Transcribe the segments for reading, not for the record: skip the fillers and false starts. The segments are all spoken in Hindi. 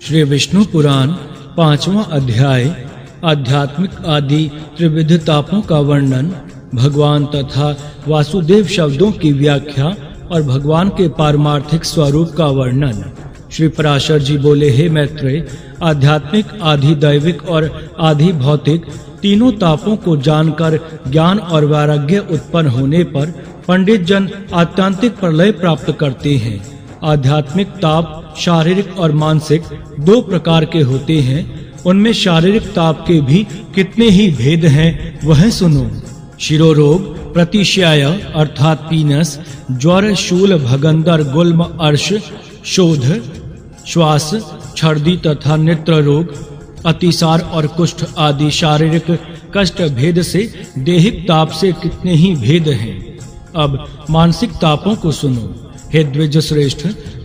श्री विष्णु पुराण 5वां अध्याय आध्यात्मिक आदि त्रिविध तापों का वर्णन, भगवान तथा वासुदेव शब्दों की व्याख्या और भगवान के पारमार्थिक स्वरूप का वर्णन। श्री पराशर जी बोले, हे मैत्रेय, आध्यात्मिक, आधि दैविक और आधि भौतिक तीनों तापों को जानकर ज्ञान और वैराग्य उत्पन्न होने पर पंडित जन आत्यांतिक प्रलय प्राप्त करते हैं। आध्यात्मिक ताप शारीरिक और मानसिक दो प्रकार के होते हैं। उनमें शारीरिक ताप के भी कितने ही भेद हैं, वह सुनो। शिरोरोग, प्रतिश्याय अर्थात पीनस, ज्वर, शूल, भगंदर, गुल्म, अर्श, शोध, श्वास, छर्दी तथा नेत्र रोग, अतिसार और कुष्ठ आदि शारीरिक कष्ट भेद से देहिक ताप से कितने ही भेद हैं। अब मानसिक तापों को सुनो। हे द्विज श्रेष्ठ,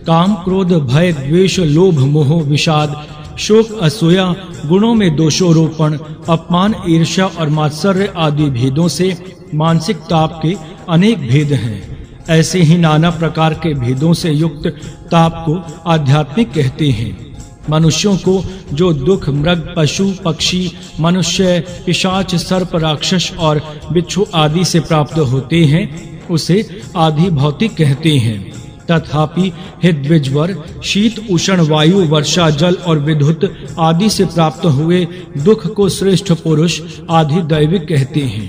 काम, क्रोध, भय, द्वेष, लोभ, मोह, विषाद, शोक, असूया, गुणों में दोषारोपण, अपमान, ईर्ष्या और मात्सर्य आदि भेदों से मानसिक ताप के अनेक भेद हैं। ऐसे ही नाना प्रकार के भेदों से युक्त ताप को आध्यात्मिक कहते हैं। मनुष्यों को जो दुख मृग, पशु, पक्षी, मनुष्य, पिशाच, सर्प, राक्षस और बिच्छू आदि से प्राप्त होते हैं, उसे आधि भौतिक कहते हैं। तथापि हे द्विजवर, शीत, उष्ण, वायु, वर्षा, जल और विद्युत आदि से प्राप्त हुए दुख को श्रेष्ठ पुरुष आधि दैविक कहते हैं।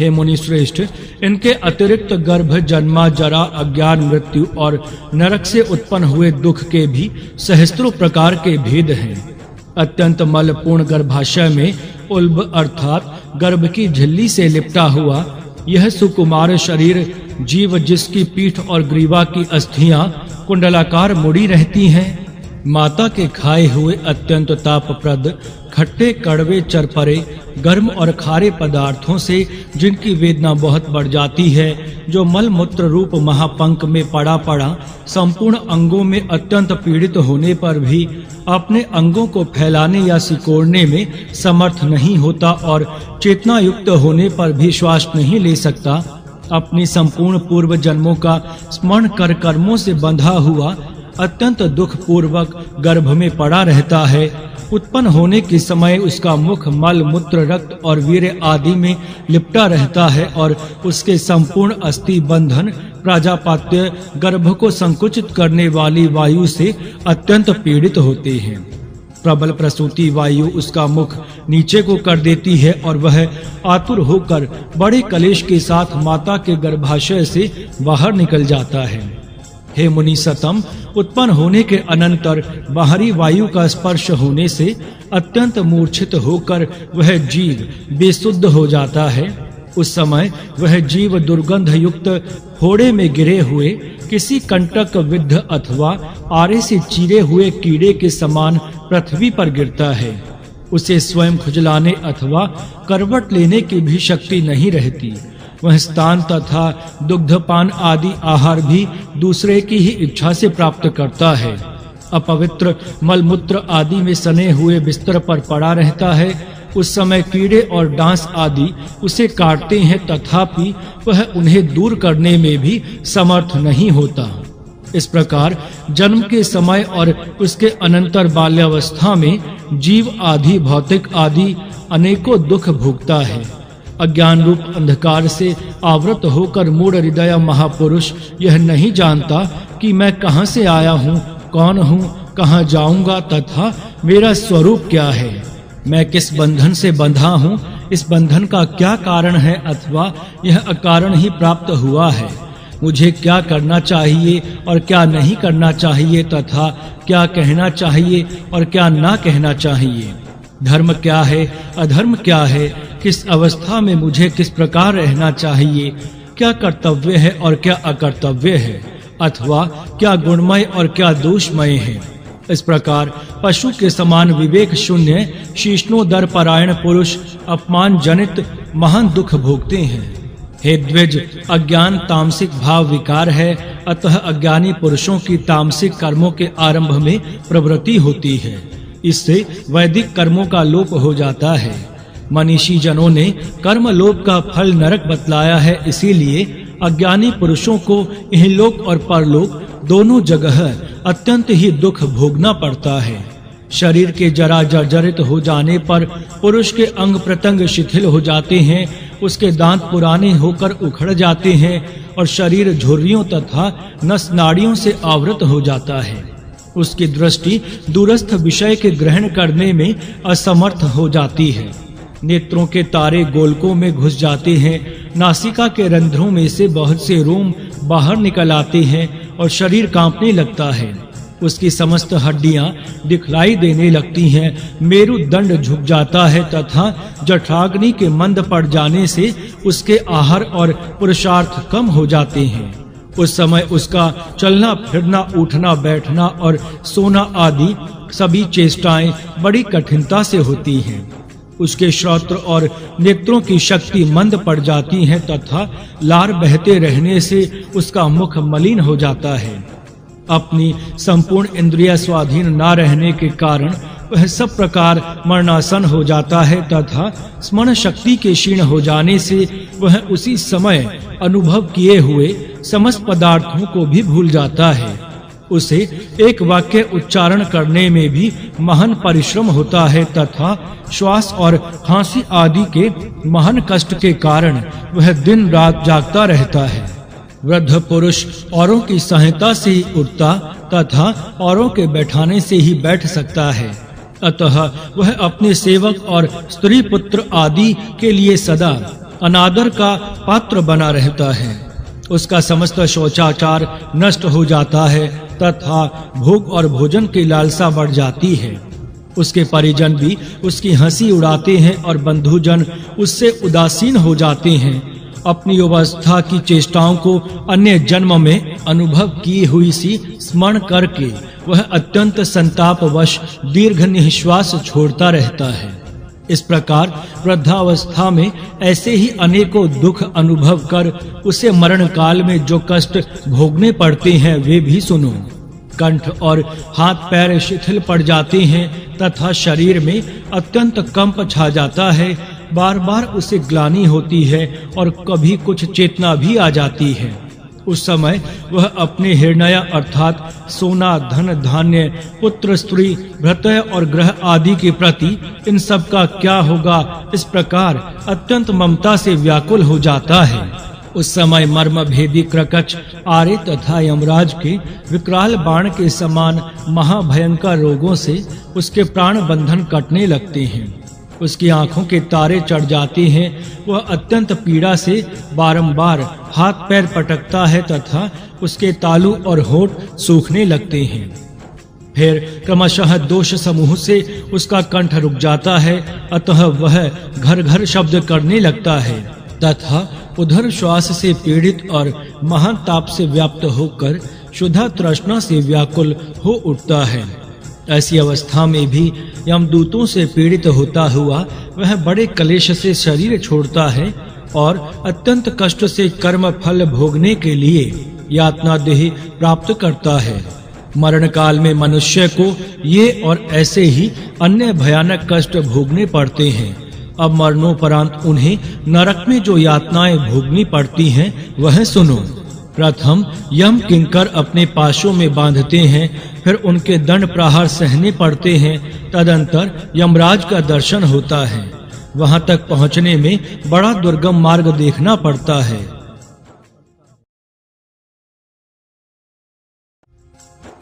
हे मुनि श्रेष्ठ, इनके अतिरिक्त गर्भ, जन्मा, जरा, अज्ञान, मृत्यु और नरक से उत्पन्न हुए दुख के भी सहस्त्रों प्रकार के भेद हैं। अत्यंत मलपूर्ण गर्भाशय में उल्ब अर्थात गर्भ की झिल्ली से लिपटा हुआ यह सुकुमार शरीर जीव, जिसकी पीठ और ग्रीवा की अस्थियां कुंडलाकार मुड़ी रहती हैं, माता के खाए हुए अत्यंत तापप्रद खट्टे, कड़वे, चरपरे, गर्म और खारे पदार्थों से जिनकी वेदना बहुत बढ़ जाती है, जो मल मूत्र रूप महापंक में पड़ा पड़ा संपूर्ण अंगों में अत्यंत पीड़ित होने पर भी अपने अंगों को फैलाने या सिकोड़ने में समर्थ नहीं होता और चेतना युक्त होने पर भी श्वास नहीं ले सकता, अपनी संपूर्ण पूर्व जन्मों का स्मरण कर कर्मों से बंधा हुआ अत्यंत दुख पूर्वक गर्भ में पड़ा रहता है। उत्पन्न होने के समय उसका मुख मल, मूत्र, रक्त और वीर्य आदि में लिपटा रहता है और उसके संपूर्ण अस्थि बंधन प्राजापत्य गर्भ को संकुचित करने वाली वायु से अत्यंत पीड़ित होते हैं। प्रबल प्रसूति वायु उसका मुख नीचे को कर देती है और वह आतुर होकर बड़े कलेश के साथ माता के गर्भाशय से बाहर निकल जाता है। हे मुनि सतम, उत्पन्न होने के अनंतर बाहरी वायु का स्पर्श होने से अत्यंत मूर्छित होकर वह जीव बेसुद्ध हो जाता है। उस समय वह जीव दुर्गंध युक्त फोड़े में गिरे हुए किसी कंटक विद्ध अथवा आरे से चीरे हुए कीड़े के समान पृथ्वी पर गिरता है। उसे स्वयं खुजलाने अथवा करवट लेने की भी शक्ति नहीं रहती। वह स्थान तथा दुग्धपान आदि आहार भी दूसरे की ही इच्छा से प्राप्त करता है। अपवित्र मलमूत्र आदि में सने हुए बिस्तर पर पड़ा रहता है। उस समय कीड़े और डांस आदि उसे काटते हैं, तथापि वह उन्हें दूर करने में भी समर्थ नहीं होता। इस प्रकार जन्म के समय और उसके अनंतर बाल्यावस्था में जीव आधि भौतिक आदि अनेकों दुख भोगता है। अज्ञान रूप अंधकार से आवृत होकर मूढ़ हृदय महापुरुष यह नहीं जानता कि मैं कहां से आया हूं, कौन हूं, कहां जाऊंगा तथा मेरा स्वरूप क्या है। मैं किस बंधन से बंधा हूं, इस बंधन का क्या कारण है अथवा यह अकारण ही प्राप्त हुआ है। मुझे क्या करना चाहिए और क्या नहीं करना चाहिए तथा क्या कहना चाहिए और क्या ना कहना चाहिए। धर्म क्या है, अधर्म क्या है, किस अवस्था में मुझे किस प्रकार रहना चाहिए, क्या कर्तव्य है और क्या अकर्तव्य है, अथवा क्या गुणमय और क्या दोषमय है। इस प्रकार पशु के समान विवेक शून्य शीष्णोदर परायण पुरुष अपमान जनित महान दुख भोगते हैं। हे द्विज, अज्ञान तामसिक भाव विकार है, अतः अज्ञानी पुरुषों की तामसिक कर्मों के आरंभ में प्रवृत्ति होती है। इससे वैदिक कर्मों का लोप हो जाता है। मनीषी जनों ने कर्म लोप का फल नरक बतलाया है, इसीलिए अज्ञानी पुरुषों को इहलोक और परलोक दोनों जगह अत्यंत ही दुख भोगना पड़ता है। शरीर के जरा जर्जरित हो जाने पर पुरुष के अंग प्रत्यंग शिथिल हो जाते हैं, उसके दांत पुराने होकर उखड़ जाते हैं और शरीर झुर्रियों तथा नस नाड़ियों से आवृत हो जाता है। उसकी दृष्टि दूरस्थ विषय के ग्रहण करने में असमर्थ हो जाती है। नेत्रों के तारे गोलकों में घुस जाते हैं, नासिका के रंध्रों में से बहुत से रोम बाहर निकल आते हैं और शरीर कांपने लगता है। उसकी समस्त हड्डियां दिखलाई देने लगती हैं, मेरुदंड झुक जाता है तथा जठराग्नि के मंद पड़ जाने से उसके आहार और पुरुषार्थ कम हो जाते हैं। उस समय उसका चलना फिरना, उठना बैठना और सोना आदि सभी चेष्टाएं बड़ी कठिनता से होती हैं। उसके श्रोत्र और नेत्रों की शक्ति मंद पड़ जाती है तथा लार बहते रहने से उसका मुख मलिन हो जाता है। अपनी संपूर्ण इंद्रिय स्वाधीन न रहने के कारण वह सब प्रकार मरणासन हो जाता है तथा स्मरण शक्ति के क्षीण हो जाने से वह उसी समय अनुभव किए हुए समस्त पदार्थों को भी भूल जाता है। उसे एक वाक्य उच्चारण करने में भी महान परिश्रम होता है तथा श्वास और खांसी आदि के महान कष्ट के कारण वह दिन रात जागता रहता है। वृद्ध पुरुष औरों की सहायता से ही उठता तथा औरों के बैठाने से ही बैठ सकता है, अतः वह अपने सेवक और स्त्री पुत्र आदि के लिए सदा अनादर का पात्र बना रहता है। उसका समस्त शौचाचार नष्ट हो जाता है तथा भोग और भोजन की लालसा बढ़ जाती है। उसके परिजन भी उसकी हंसी उड़ाते हैं और बंधुजन उससे उदासीन हो जाते हैं। अपनी अवस्था की चेष्टाओं को अन्य जन्म में अनुभव की हुई सी स्मरण करके वह अत्यंत संतापवश दीर्घ निश्वास छोड़ता रहता है। इस प्रकार वृद्धावस्था में ऐसे ही अनेकों दुख अनुभव कर उसे मरण काल में जो कष्ट भोगने पड़ते हैं वे भी सुनो। कंठ और हाथ पैर शिथिल पड़ जाते हैं तथा शरीर में अत्यंत कंप छा जाता है। बार बार उसे ग्लानि होती है और कभी कुछ चेतना भी आ जाती है। उस समय वह अपने हिरण्य अर्थात सोना, धन, धान्य, पुत्र, स्त्री, भृत्य और ग्रह आदि के प्रति इन सब का क्या होगा, इस प्रकार अत्यंत ममता से व्याकुल हो जाता है। उस समय मर्म भेदी क्रकच, आरे तथा यमराज के विकराल बाण के समान महाभयंकर रोगों से उसके प्राण बंधन कटने लगते हैं। उसकी आंखों के तारे चढ़ जाते हैं। वह अत्यंत पीड़ा से बारंबार हाथ पैर पटकता है तथा उसके तालू और होठ सूखने लगते हैं। फिर क्रमशः दोष समूह से उसका कंठ रुक जाता है, अतः वह घर घर शब्द करने लगता है तथा उधर श्वास से पीड़ित और महान ताप से व्याप्त होकर क्षुधा तृष्णा से व्याकुल हो उठता है। ऐसी अवस्था में भी यमदूतों से पीड़ित होता हुआ वह बड़े क्लेश से शरीर छोड़ता है और अत्यंत कष्ट से कर्म फल भोगने के लिए यातना देह प्राप्त करता है। मरण काल में मनुष्य को ये और ऐसे ही अन्य भयानक कष्ट भोगने पड़ते हैं। अब मरणोपरांत उन्हें नरक में जो यातनाएं भोगनी पड़ती हैं वह सुनो। प्रथम यम किंकर अपने पाशों में बांधते हैं, फिर उनके दंड प्रहार सहने पड़ते हैं। तदंतर यमराज का दर्शन होता है। वहां तक पहुंचने में बड़ा दुर्गम मार्ग देखना पड़ता है।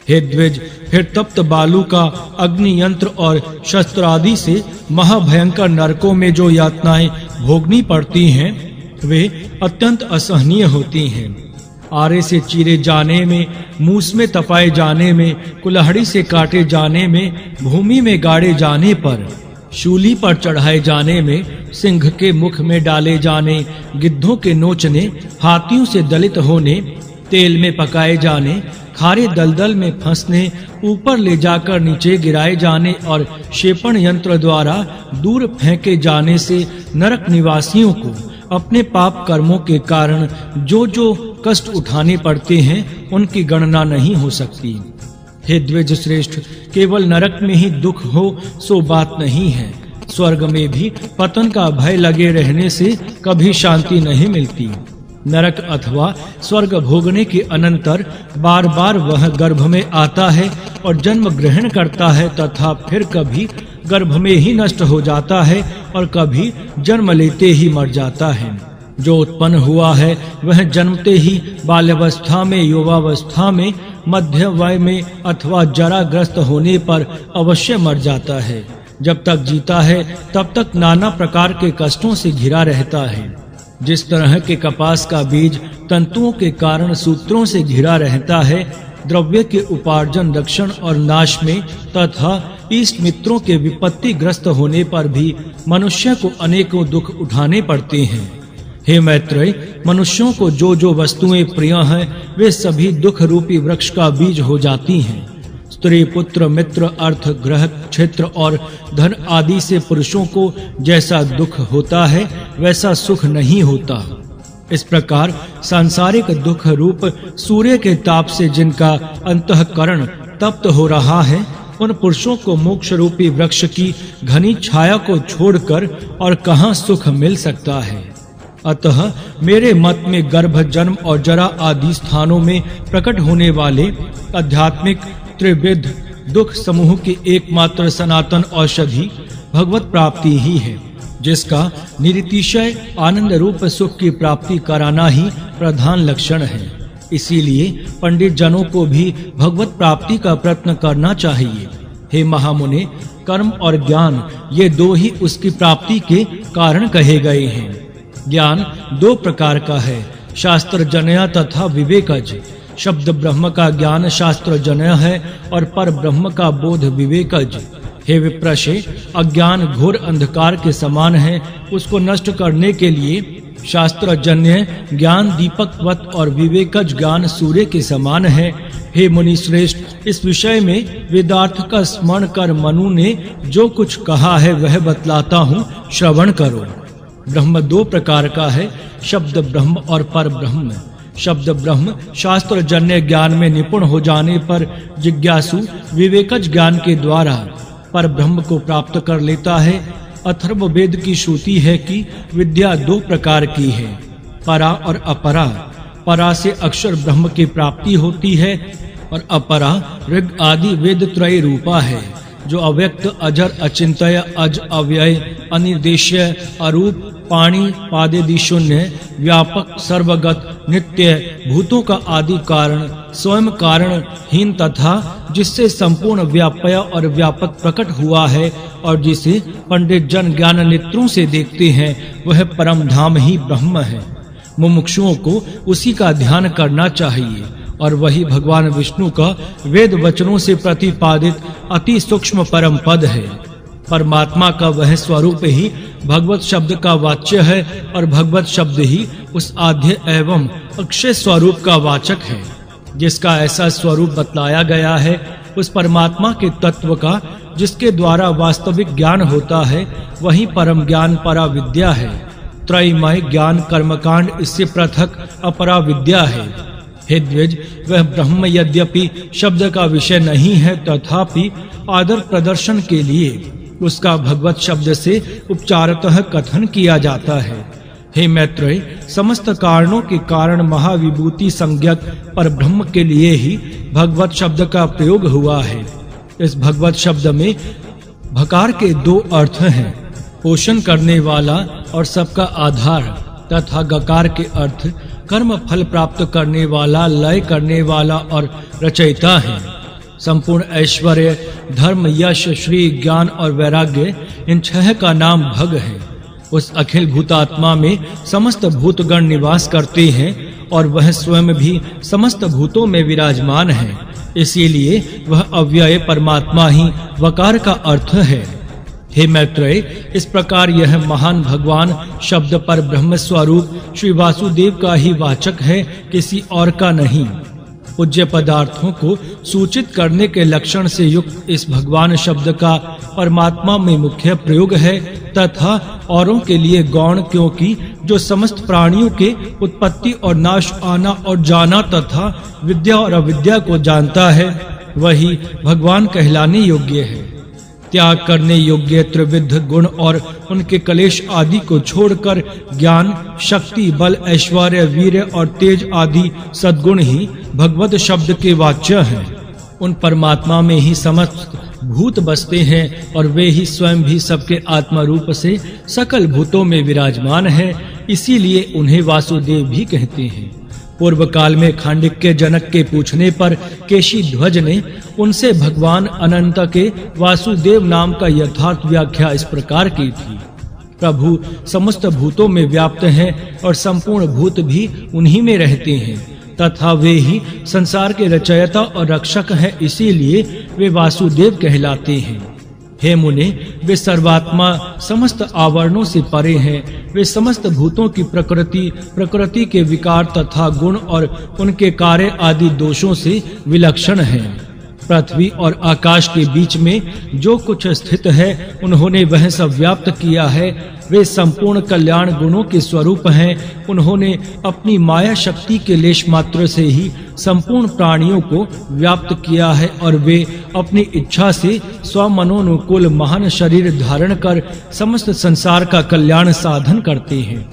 हे द्विज, फिर तप्त बालू का अग्नि यंत्र और शस्त्र आदि से महाभयंकर नरकों में जो यातनाएं भोगनी पड़ती हैं वे अत्यंत असहनीय होती हैं। आरे से चीरे जाने में, मूस में तपाए जाने में, कुल्हाड़ी से काटे जाने में, भूमि में गाड़े जाने पर, शूली पर चढ़ाए जाने में, सिंह के मुख में डाले जाने, गिद्धों के नोचने, हाथियों से दलित होने, तेल में पकाए जाने, खारे दलदल में फंसने, ऊपर ले जाकर नीचे गिराए जाने और क्षेपण यंत्र द्वारा दूर फेंके जाने से नरक निवासियों को अपने पाप कर्मों के कारण जो जो कष्ट उठाने पड़ते हैं उनकी गणना नहीं हो सकती। हे द्विज श्रेष्ठ, केवल नरक में ही दुख हो सो बात नहीं है। स्वर्ग में भी पतन का भय लगे रहने से कभी शांति नहीं मिलती। नरक अथवा स्वर्ग भोगने के अनंतर बार बार वह गर्भ में आता है और जन्म ग्रहण करता है तथा फिर कभी गर्भ में ही नष्ट हो जाता है और कभी जन्म लेते ही मर जाता है। जो उत्पन्न हुआ है वह जन्मते ही बाल्यावस्था में, युवावस्था में, मध्य वय में अथवा जराग्रस्त होने पर अवश्य मर जाता है। जब तक जीता है तब तक नाना प्रकार के कष्टों से घिरा रहता है। जिस तरह के कपास का बीज तंतुओं के कारण सूत्रों से घिरा रहता है, द्रव्य के उपार्जन, रक्षण और नाश में तथा इष्ट मित्रों के विपत्ति ग्रस्त होने पर भी मनुष्य को अनेकों दुख उठाने पड़ते हैं। हे मैत्रेय, मनुष्यों को जो जो वस्तुएं प्रिय हैं वे सभी दुख रूपी वृक्ष का बीज हो जाती हैं। स्त्री, पुत्र, मित्र, अर्थ, ग्रह, क्षेत्र और धन आदि से पुरुषों को जैसा दुख होता है वैसा सुख नहीं होता। इस प्रकार सांसारिक दुख रूप सूर्य के ताप से जिनका अंतःकरण तप्त हो रहा है, उन पुरुषों को मोक्ष रूपी वृक्ष की घनी छाया को छोड़कर और कहां सुख मिल सकता है। अतः मेरे मत में गर्भ, जन्म और जरा आदि स्थानों में प्रकट होने वाले आध्यात्मिक त्रिविध दुख समूह की एकमात्र सनातन औषधि भगवत प्राप्ति ही है, जिसका निरतिशय आनंद रूप सुख की प्राप्ति कराना ही प्रधान लक्षण है। इसीलिए पंडित जनों को भी भगवत प्राप्ति का प्रयत्न करना चाहिए। हे महामुने, कर्म और ज्ञान ये दो ही उसकी प्राप्ति के कारण कहे गए हैं। ज्ञान दो प्रकार का है, शास्त्र जनय तथा विवेकज। शब्द ब्रह्म का ज्ञान शास्त्र जनय है और पर ब्रह्म का बोध विवेकज। हे विप्रशे, अज्ञान घोर अंधकार के समान है, उसको नष्ट करने के लिए शास्त्र जन्य ज्ञान दीपकवत और विवेकज ज्ञान सूर्य के समान है। हे मुनि श्रेष्ठ, इस विषय में वेदार्थ का स्मरण कर मनु ने जो कुछ कहा है वह बतलाता हूँ, श्रवण करो। ब्रह्म दो प्रकार का है, शब्द ब्रह्म और पर ब्रह्म। शब्द ब्रह्म शास्त्र जन्य ज्ञान में निपुण हो जाने पर जिज्ञासु विवेकज ज्ञान के द्वारा पर ब्रह्म को प्राप्त कर लेता है। अथर्ववेद की श्रुति है कि विद्या दो प्रकार की है, परा और अपरा। परा से अक्षर ब्रह्म की प्राप्ति होती है और अपरा ऋग आदि वेद त्रय रूपा है, जो अव्यक्त, अजर, अचिंत्य, अज, अव्यय, अनिर्देश्य, अरूप, पाणी, पादेदि शून्य, व्यापक, सर्वगत, नित्य, भूतों का आदि कारण, स्वयं कारण हीन तथा जिससे संपूर्ण व्याप्य और व्यापक प्रकट हुआ है और जिसे पंडित जन ज्ञान नेत्रों से देखते हैं, वह परम धाम ही ब्रह्म है। मुमुक्षुओं को उसी का ध्यान करना चाहिए और वही भगवान विष्णु का वेद वचनों से प्रतिपादित अति सूक्ष्म परम पद है। परमात्मा का वह स्वरूप ही भगवत शब्द का वाच्य है और भगवत शब्द ही उस आद्य एवं अक्षय स्वरूप का वाचक है। जिसका ऐसा स्वरूप बतलाया गया है, उस परमात्मा के तत्व का जिसके द्वारा वास्तविक ज्ञान होता है, वही परम ज्ञान परा विद्या है। त्रयमय ज्ञान कर्मकांड इससे पृथक अपरा विद्या है। हे द्विज, वह ब्रह्म यद्यपि शब्द का विषय नहीं है, तथापि आदर प्रदर्शन के लिए उसका भगवत शब्द से उपचारतः कथन किया जाता है। हे मैत्रेय, समस्त कारणों के कारण महाविभूति संज्ञक पर ब्रह्म के लिए ही भगवत शब्द का प्रयोग हुआ है। इस भगवत शब्द में भकार के दो अर्थ हैं, पोषण करने वाला और सबका आधार, तथा गकार के अर्थ कर्म फल प्राप्त करने वाला, लय करने वाला और रचयिता है। संपूर्ण ऐश्वर्य, धर्म, यश, श्री, ज्ञान और वैराग्य, इन छह का नाम भग है। उस अखिल भूतात्मा में समस्त भूतगण निवास करते हैं और वह स्वयं भी समस्त भूतों में विराजमान है। इसीलिए वह अव्यय परमात्मा ही वकार का अर्थ है। हे मैत्रेय, इस प्रकार यह महान भगवान शब्द पर ब्रह्म स्वरूप श्री वासुदेव का ही वाचक है, किसी और का नहीं। पूज्य पदार्थों को सूचित करने के लक्षण से युक्त इस भगवान शब्द का परमात्मा में मुख्य प्रयोग है तथा औरों के लिए गौण, क्योंकि जो समस्त प्राणियों के उत्पत्ति और नाश, आना और जाना तथा विद्या और अविद्या को जानता है, वही भगवान कहलाने योग्य है। त्याग करने योग्य त्रिविध गुण और उनके कलेश आदि को छोड़कर ज्ञान, शक्ति, बल, ऐश्वर्य, वीर्य और तेज आदि सद्गुण ही भगवत शब्द के वाच्य हैं। उन परमात्मा में ही समस्त भूत बसते हैं और वे ही स्वयं भी सबके आत्मा रूप से सकल भूतों में विराजमान हैं। इसीलिए उन्हें वासुदेव भी कहते हैं। पूर्व काल में खांडिक्य जनक के पूछने पर केशी ध्वज ने उनसे भगवान अनंत के वासुदेव नाम का यथार्थ व्याख्या इस प्रकार की थी। प्रभु समस्त भूतों में व्याप्त हैं और संपूर्ण भूत भी उन्हीं में रहते हैं तथा वे ही संसार के रचयिता और रक्षक हैं। इसीलिए वे वासुदेव कहलाते हैं। हे मुने, वे सर्वात्मा समस्त आवरणों से परे हैं। वे समस्त भूतों की प्रकृति के विकार तथा गुण और उनके कार्य आदि दोषों से विलक्षण हैं। पृथ्वी और आकाश के बीच में जो कुछ स्थित है उन्होंने वह सब व्याप्त किया है। वे संपूर्ण कल्याण गुणों के स्वरूप हैं। उन्होंने अपनी माया शक्ति के लेश मात्र से ही संपूर्ण प्राणियों को व्याप्त किया है और वे अपनी इच्छा से स्वमनोनुकूल महान शरीर धारण कर समस्त संसार का कल्याण साधन करते हैं।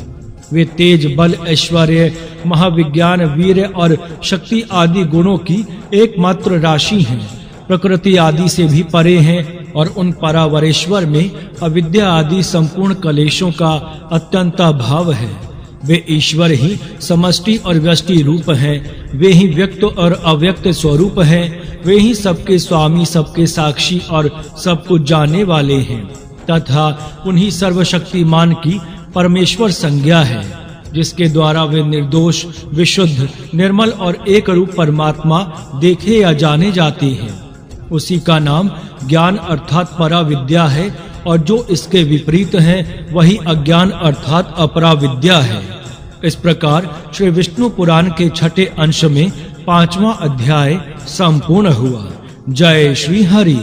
वे तेज, बल, ऐश्वर्य, महाविज्ञान, वीर्य और शक्ति आदि गुणों की एकमात्र राशि हैं। प्रकृति आदि से भी परे हैं और उन परावरेश्वर में अविद्या आदि संपूर्ण कलेशों का अत्यंत अभाव है। वे ईश्वर ही समष्टि और व्यष्टि रूप हैं। वे ही व्यक्त और अव्यक्त स्वरूप हैं। वे ही सबके स्वामी, सबके साक्षी और सब कुछ जानने वाले हैं तथा उन्हीं सर्वशक्तिमान की परमेश्वर संज्ञा है, जिसके द्वारा वे निर्दोष, विशुद्ध, निर्मल और एक रूप परमात्मा देखे या जाने जाते हैं। उसी का नाम ज्ञान अर्थात पराविद्या है और जो इसके विपरीत है वही अज्ञान अर्थात अपराविद्या है। इस प्रकार श्री विष्णु पुराण के छठे अंश में 5वां अध्याय संपूर्ण हुआ। जय श्री हरि।